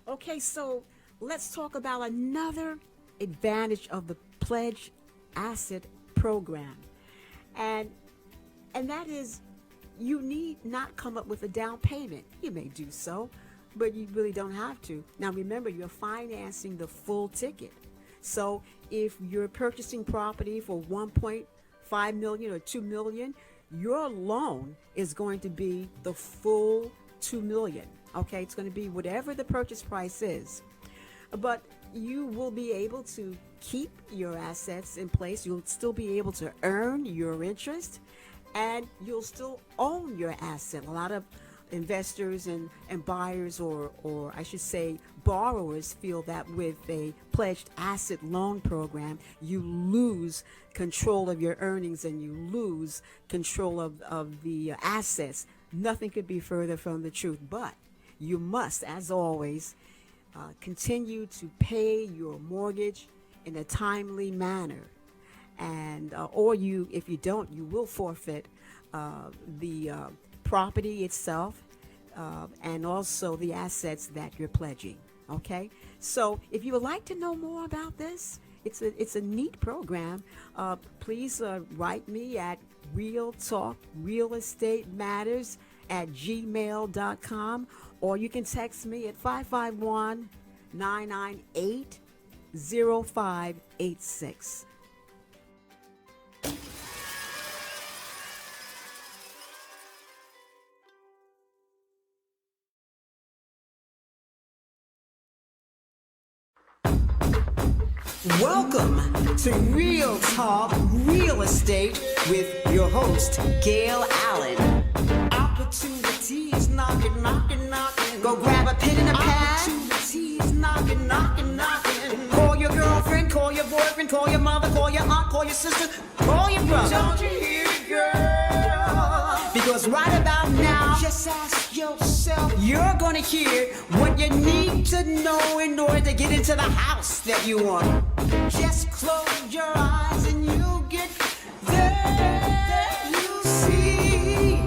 Okay, so let's talk about another advantage of the pledge asset program. And and that is you need not come up with a down payment. You may do so, but you really don't have to. Now remember, you're financing the full ticket. So if you're purchasing property for 1.5 million or 2 million, your loan is going to be the full 2 million. Okay, it's going to be whatever the purchase price is. But you will be able to keep your assets in place. You'll still be able to earn your interest, and you'll still own your asset. A lot of investors and buyers, or I should say borrowers, feel that with a pledged asset loan program, you lose control of your earnings and you lose control of the assets. Nothing could be further from the truth. But you must, as always, continue to pay your mortgage in a timely manner, and or if you don't, you will forfeit the property itself, and also the assets that you're pledging. Okay, so if you would like to know more about this, it's a neat program. Please write me at RealTalkRealEstateMatters at gmail.com, or you can text me at 551-998-0586. Welcome to Real Talk Real Estate with your host, Gail Allen. Opportunities knocking, knocking, knocking. Go grab a pen and a pad. Opportunities knocking, knocking, knocking. Call your girlfriend, call your boyfriend, call your mother, call your aunt, call your sister, call your brother. Don't you hear it, girl? Because right about now, just ask yourself, you're gonna hear what you need to know in order to get into the house that you want. Just close your eyes and you'll get there. You see,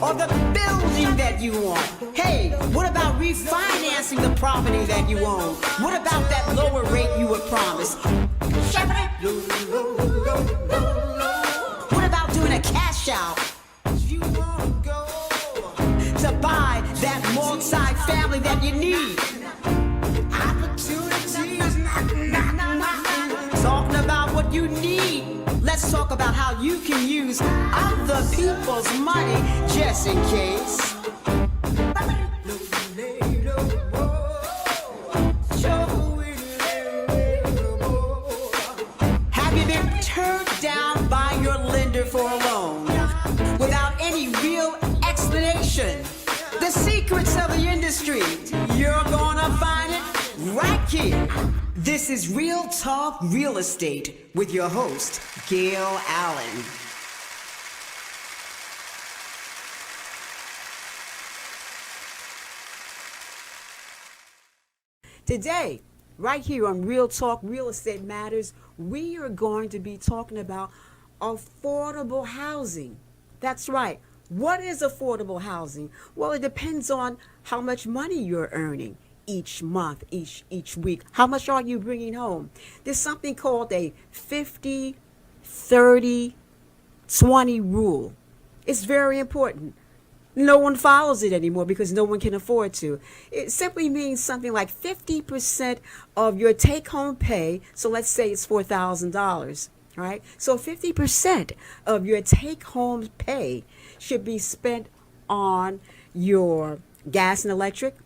or the building that you want. Hey, what about refinancing the property that you own? What about that lower rate you were promised? What about doing a cash out? You want to go to buy that multi-family that you need. Opportunities, talking about what you need. Let's talk about how you can use other people's money just in case. Have you been turned down by your lender for a loan without any real explanation? The secrets of the industry, you're gonna find it right here. This is Real Talk Real Estate with your host, Gail Allen. Today, right here on Real Talk Real Estate Matters, we are going to be talking about affordable housing. That's right. What is affordable housing? Well, it depends on how much money you're earning each month, each week. How much are you bringing home? There's something called a 50-30-20 rule. It's very important. No one follows it anymore because no one can afford to. It simply means something like 50% of your take-home pay. So let's say it's $4,000, right? So 50% of your take-home pay should be spent on your gas and electric,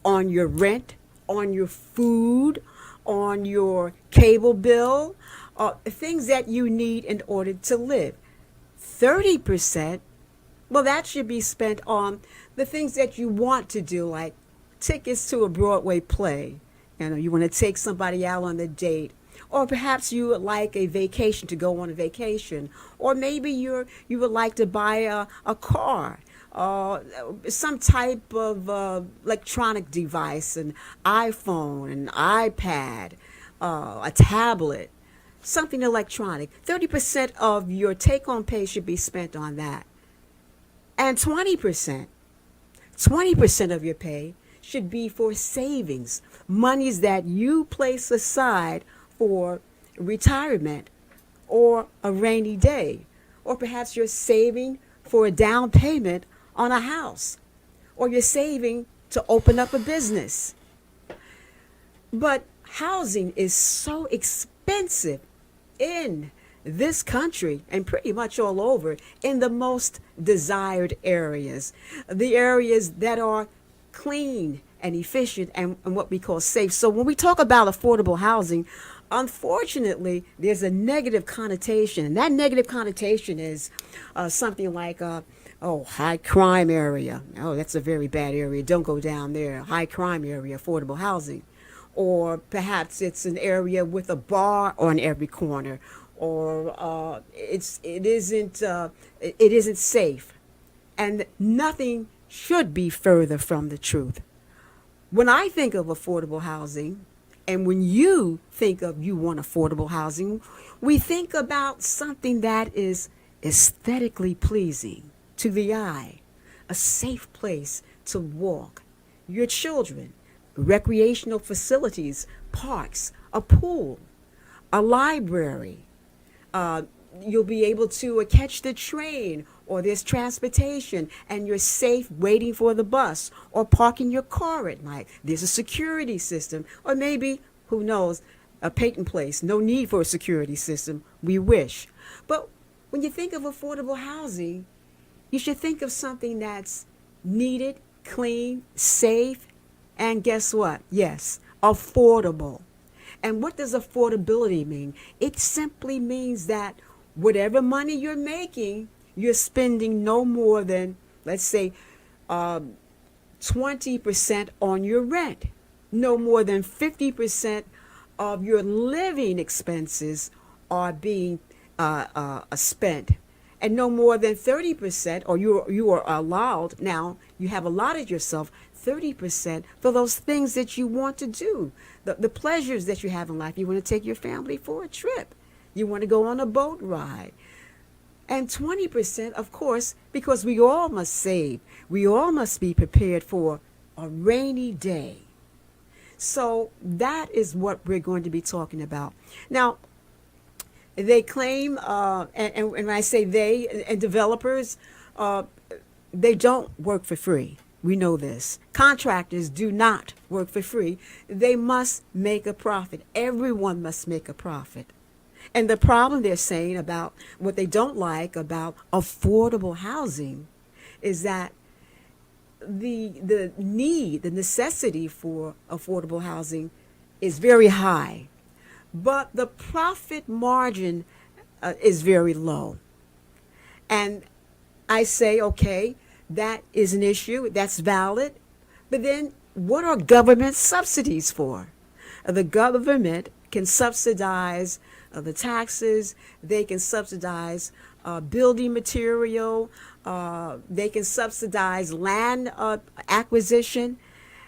on your rent, on your food, on your cable bill, things that you need in order to live. 30%, well, that should be spent on the things that you want to do, like tickets to a Broadway play. You know, you want to take somebody out on a date, or perhaps you would like a vacation, to go on a vacation, or maybe you would like to buy a car, some type of electronic device, an iPhone, an iPad, a tablet, something electronic. 30% of your take-home pay should be spent on that. And 20% of your pay should be for savings, monies that you place aside for retirement or a rainy day, or perhaps you're saving for a down payment on a house, or you're saving to open up a business. But housing is so expensive in this country and pretty much all over, in the most desired areas, the areas that are clean and efficient and what we call safe. So when we talk about affordable housing, unfortunately, there's a negative connotation, and that negative connotation is something like, oh, high crime area. Oh, that's a very bad area. Don't go down there. High crime area, affordable housing. Or perhaps it's an area with a bar on every corner, or it isn't safe, and nothing should be further from the truth. When I think of affordable housing, and when you think of you want affordable housing, we think about something that is aesthetically pleasing to the eye, a safe place to walk, your children, recreational facilities, parks, a pool, a library. You'll be able to catch the train, or there's transportation and you're safe waiting for the bus, or parking your car at night. There's a security system, or maybe, who knows, a Peyton Place. No need for a security system. We wish. But when you think of affordable housing, you should think of something that's needed, clean, safe, and guess what? Yes, affordable. And what does affordability mean? It simply means that whatever money you're making, you're spending no more than, let's say, 20% on your rent. No more than 50% of your living expenses are being spent. And no more than 30%, or you are allowed, now you have allotted yourself 30% for those things that you want to do, the pleasures that you have in life. You want to take your family for a trip. You want to go on a boat ride. And 20%, of course, because we all must save. We all must be prepared for a rainy day. So that is what we're going to be talking about. Now, they claim, and when I say they, and developers, they don't work for free. We know this. Contractors do not work for free. They must make a profit. Everyone must make a profit. And the problem they're saying about what they don't like about affordable housing is that the need, the necessity for affordable housing is very high, but the profit margin is very low. And I say, okay, that is an issue, that's valid, but then what are government subsidies for? The government can subsidize the taxes, they can subsidize building material, they can subsidize land acquisition.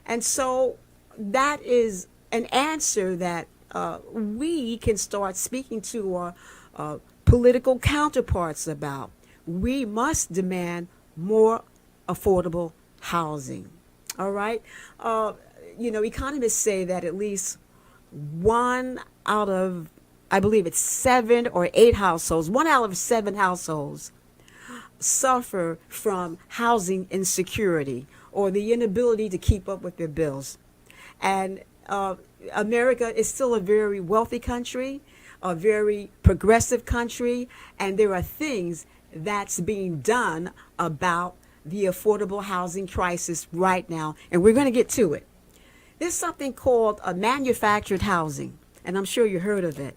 And so that is an answer that we can start speaking to our political counterparts about. We must demand more affordable housing. All right? Economists say that at least one out of, I believe it's 7 or 8 households, 1 out of 7 households suffer from housing insecurity or the inability to keep up with their bills. And America is still a very wealthy country, a very progressive country, and there are things that's being done about the affordable housing crisis right now, and we're going to get to it. There's something called manufactured housing, and I'm sure you heard of it.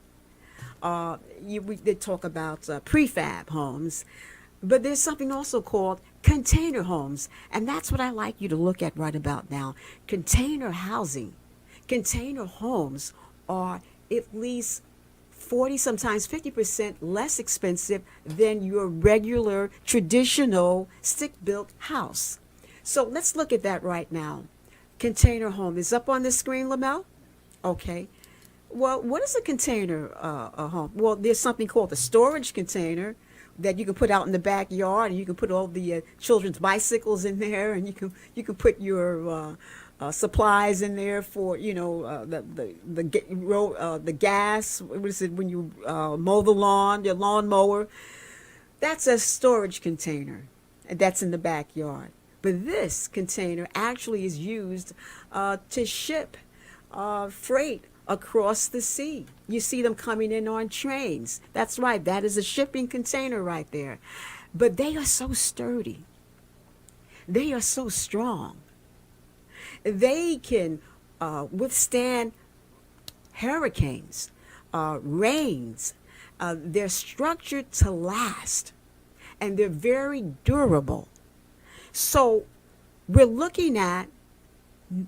We did talk about prefab homes, but there's something also called container homes, and that's what I like you to look at right about now. Container housing. Container homes are at least 40, sometimes 50% less expensive than your regular traditional stick-built house. So let's look at that right now. Container home is up on the screen, Lamel? Okay. Well, what is a container home? Well, there's something called a storage container that you can put out in the backyard, and you can put all the children's bicycles in there, and you can put your supplies in there for the gas. What is it when you mow the lawn, your lawnmower? That's a storage container, and that's in the backyard. But this container actually is used to ship freight across the sea. You see them coming in on trains. That's right, that is a shipping container right there. But they are so sturdy. They are so strong. They can withstand hurricanes, rains. They're structured to last, and they're very durable. So we're looking at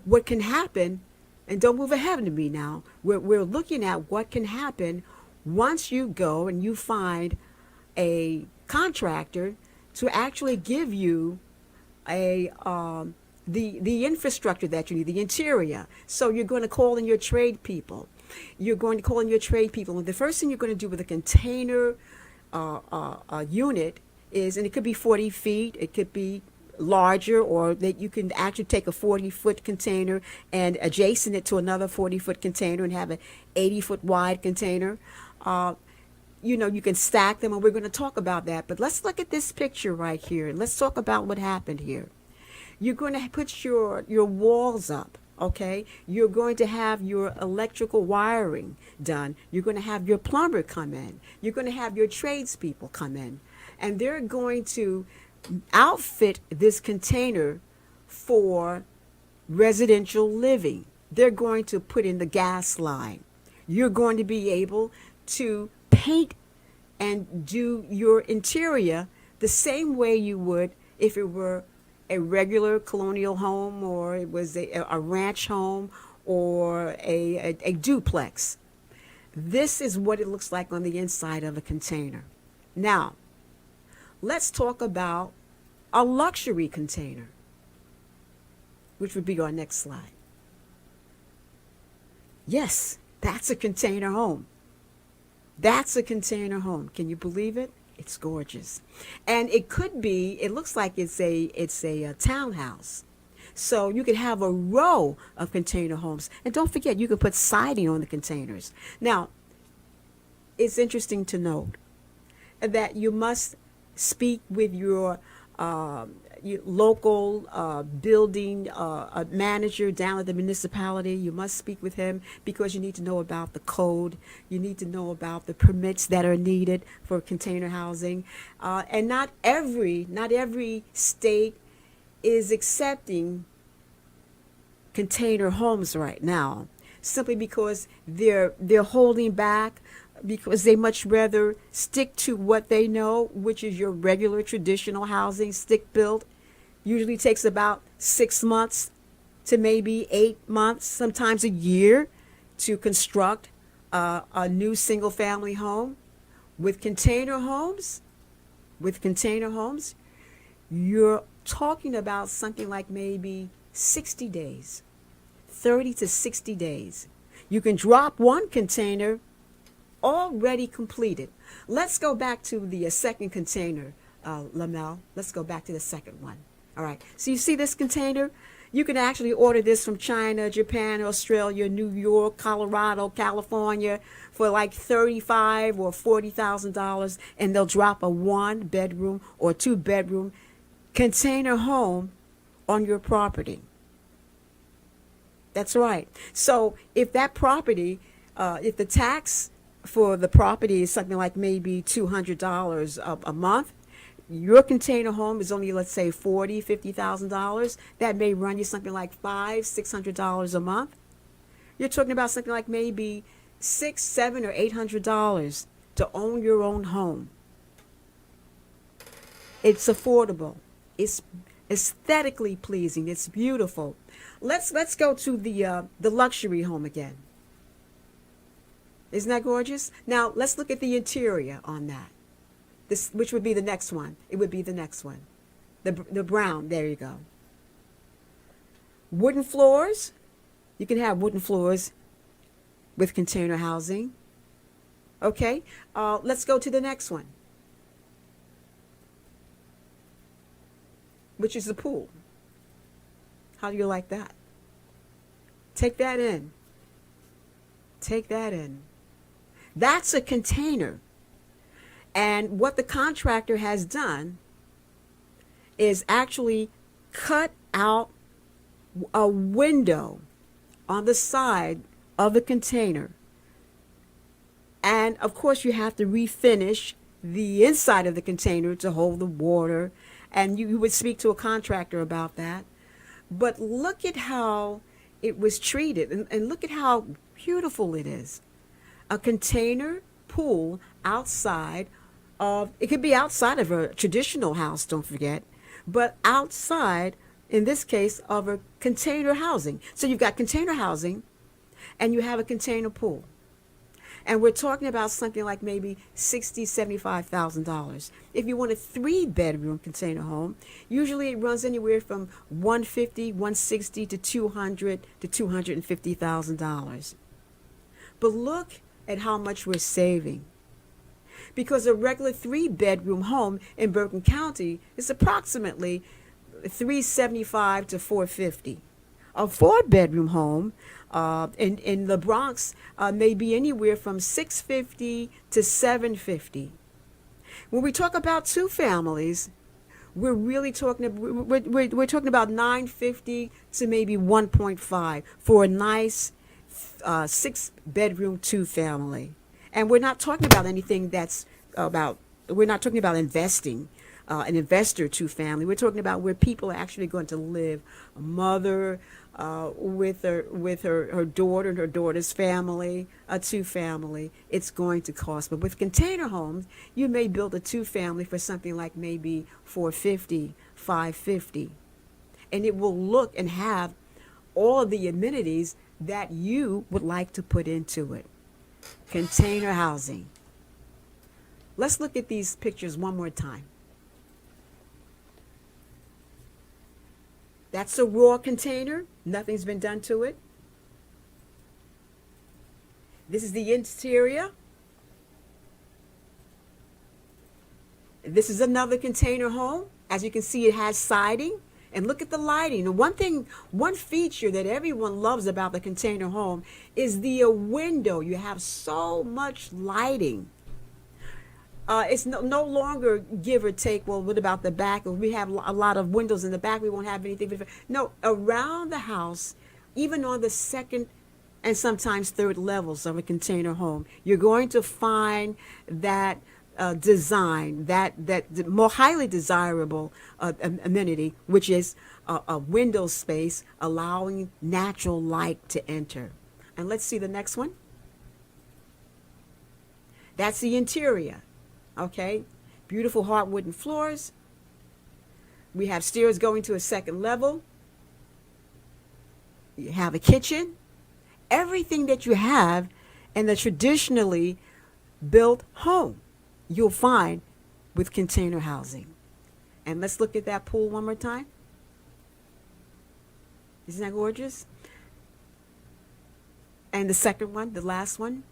what can happen, and don't move ahead of me now. We're looking at what can happen once you go and you find a contractor to actually give you a the infrastructure that you need, the interior. So you're going to call in your trade people. You're going to call in your trade people. And the first thing you're going to do with a container unit is, and it could be 40 feet, it could be larger, or that you can actually take a 40-foot container and adjacent it to another 40-foot container and have an 80-foot wide container. You can stack them, and we're going to talk about that. But let's look at this picture right here, and let's talk about what happened here. You're going to put your walls up, okay? You're going to have your electrical wiring done. You're going to have your plumber come in. You're going to have your tradespeople come in, and they're going to outfit this container for residential living. They're going to put in the gas line. You're going to be able to paint and do your interior the same way you would if it were a regular colonial home, or it was a ranch home, or a duplex. This is what it looks like on the inside of a container. Now, let's talk about a luxury container, which would be our next slide. Yes, that's a container home. That's a container home. Can you believe it? It's gorgeous. And it looks like it's a townhouse. So you could have a row of container homes. And don't forget, you can put siding on the containers. Now, it's interesting to note that you must speak with your local building manager down at the municipality. You must speak with him because you need to know about the code. You need to know about the permits that are needed for container housing. And not every state is accepting container homes right now, simply because they're holding back, because they much rather stick to what they know, which is your regular traditional housing, stick built. Usually takes about 6 months to maybe 8 months, sometimes a year, to construct a new single family home. With container homes, you're talking about something like maybe 60 days, 30 to 60 days. You can drop one container already completed. Let's go back to the second container, Lamel. Let's go back to the second one. All right. So you see this container? You can actually order this from China, Japan, Australia, New York, Colorado, California for like $35,000 or $40,000, and they'll drop a 1-bedroom or 2-bedroom container home on your property. That's right. So if that property, if the tax for the property is something like maybe $200 a month, your container home is only, let's say, $50,000. That may run you something like $600 a month. You're talking about something like maybe $600, $700, or $800 to own your own home. It's affordable. It's aesthetically pleasing. It's beautiful. Let's go to the luxury home again. Isn't that gorgeous? Now let's look at the interior on that. This, which would be the next one. It would be the next one. The brown. There you go. Wooden floors. You can have wooden floors with container housing. Okay. Let's go to the next one, which is the pool. How do you like that? Take that in. Take that in. That's a container. And what the contractor has done is actually cut out a window on the side of the container. And of course, you have to refinish the inside of the container to hold the water. And you would speak to a contractor about that. But look at how it was treated, and look at how beautiful it is. A container pool outside of, it could be outside of a traditional house, don't forget, but outside, in this case, of a container housing. So you've got container housing and you have a container pool. And we're talking about something like maybe $60,000, $75,000. If you want a 3-bedroom container home, usually it runs anywhere from $150,000, $160,000 to $200,000 to $250,000. But look at how much we're saving. Because a regular 3-bedroom home in Bergen County is approximately $375,000 to $450,000. A 4-bedroom home in the Bronx may be anywhere from $650,000 to $750,000. When we talk about 2 families, we're really talking we're talking about $950,000 to maybe $1.5 for a nice 6-bedroom 2 family. And we're not talking about anything that's about, we're not talking about investing, an investor 2 family. We're talking about where people are actually going to live. A mother with her daughter and her daughter's family, a 2 family. It's going to cost. But with container homes, you may build a 2 family for something like maybe $450,000, $550,000. And it will look and have all of the amenities that you would like to put into it. Container housing. Let's look at these pictures one more time. That's a raw container. Nothing's been done to it. This is the interior. This is another container home. As you can see, it has siding. And look at the lighting. And one feature that everyone loves about the container home is the window. You have so much lighting. It's no longer give or take. Well, what about the back? We have a lot of windows in the back. We won't have anything. No, around the house, even on the 2nd and sometimes 3rd levels of a container home, you're going to find that design, that more highly desirable amenity, which is a window space allowing natural light to enter. And let's see the next one. That's the interior. Okay, beautiful hardwood floors. We have stairs going to a 2nd level. You have a kitchen. Everything that you have in the traditionally built home, you'll find with container housing. And let's look at that pool one more time. Isn't that gorgeous? And the second one, the last one.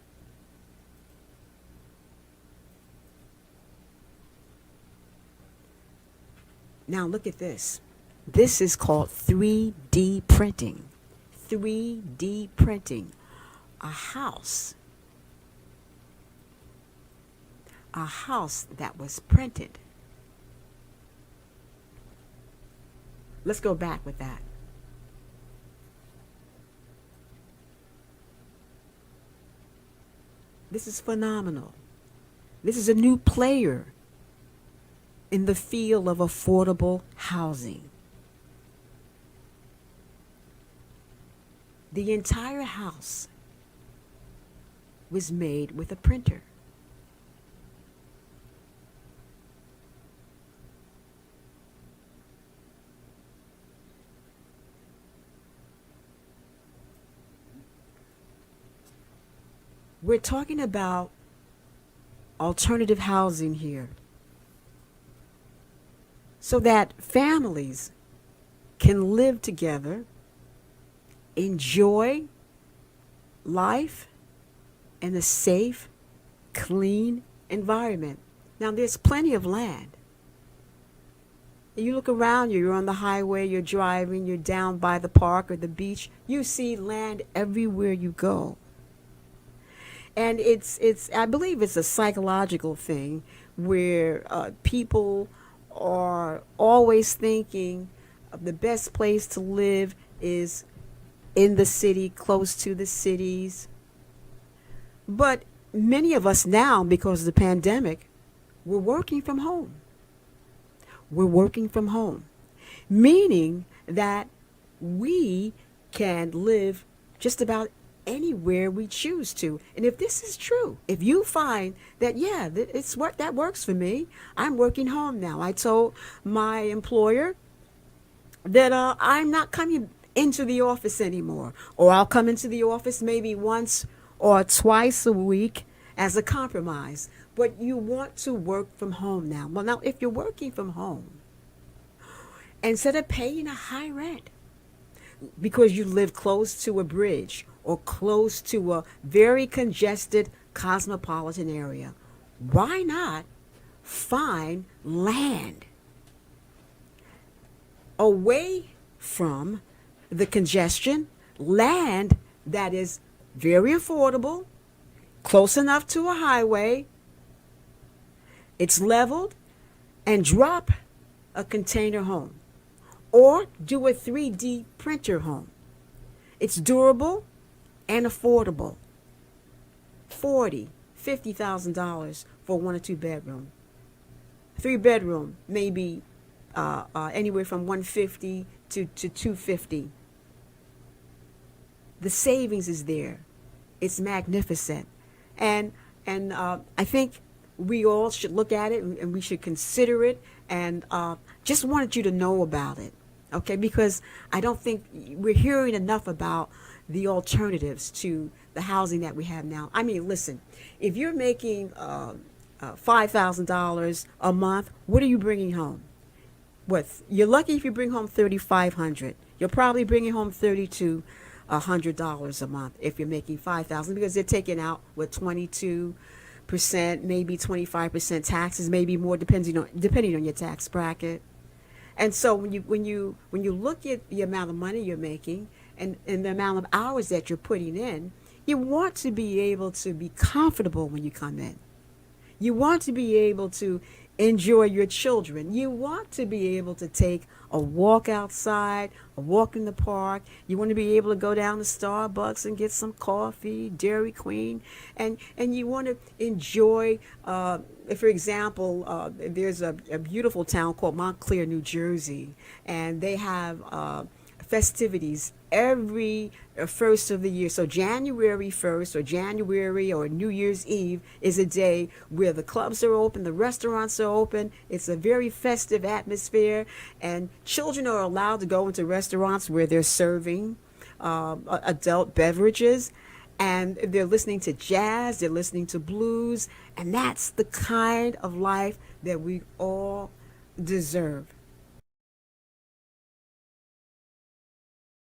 Now look at this. This is called 3D printing. 3D printing. A house. A house that was printed. Let's go back with that. This is phenomenal. This is a new player in the field of affordable housing. The entire house was made with a printer. We're talking about alternative housing here, so that families can live together, enjoy life in a safe, clean environment. Now, there's plenty of land. You look around you, you're on the highway, you're driving, you're down by the park or the beach. You see land everywhere you go. And it's I believe it's a psychological thing where people are always thinking the best place to live is in the city, close to the cities. But many of us now, because of the pandemic, we're working from home. We're working from home, meaning that we can live just about anywhere we choose to. And if this is true, if you find that, yeah, it's what that works for me, I'm working home now. I told my employer that I'm not coming into the office anymore, or I'll come into the office maybe once or twice a week as a compromise. But you want to work from home now. Well, now, if you're working from home, instead of paying a high rent because you live close to a bridge or close to a very congested cosmopolitan area, why not find land away from the congestion, land that is very affordable, close enough to a highway, it's leveled, and drop a container home or do a 3D printer home. It's durable and affordable. $40,000, $50,000 for 1 or 2 bedroom. 3 bedroom, maybe anywhere from 150 to 250. The savings is there. It's magnificent, and I think we all should look at it and we should consider it. And just wanted you to know about it, okay? Because I don't think we're hearing enough about the alternatives to the housing that we have now. I mean, listen, if you're making $5,000 a month, what are you bringing home? What, you're lucky if you bring home $3,500. You're probably bringing home $3,200 a month if you're making $5,000, because they're taking out with 22%, maybe 25% taxes, maybe more, depending on your tax bracket. And so when you look at the amount of money you're making and the amount of hours that you're putting in, you want to be able to be comfortable when you come in. You want to be able to enjoy your children. You want to be able to take a walk outside, a walk in the park. You want to be able to go down to Starbucks and get some coffee, Dairy Queen, and you want to enjoy, for example, there's a beautiful town called Montclair, New Jersey, and they have festivities every first of the year. So January 1st or January or New Year's Eve is a day where the clubs are open, the restaurants are open. It's a very festive atmosphere, and children are allowed to go into restaurants where they're serving adult beverages, and they're listening to jazz, they're listening to blues, and that's the kind of life that we all deserve.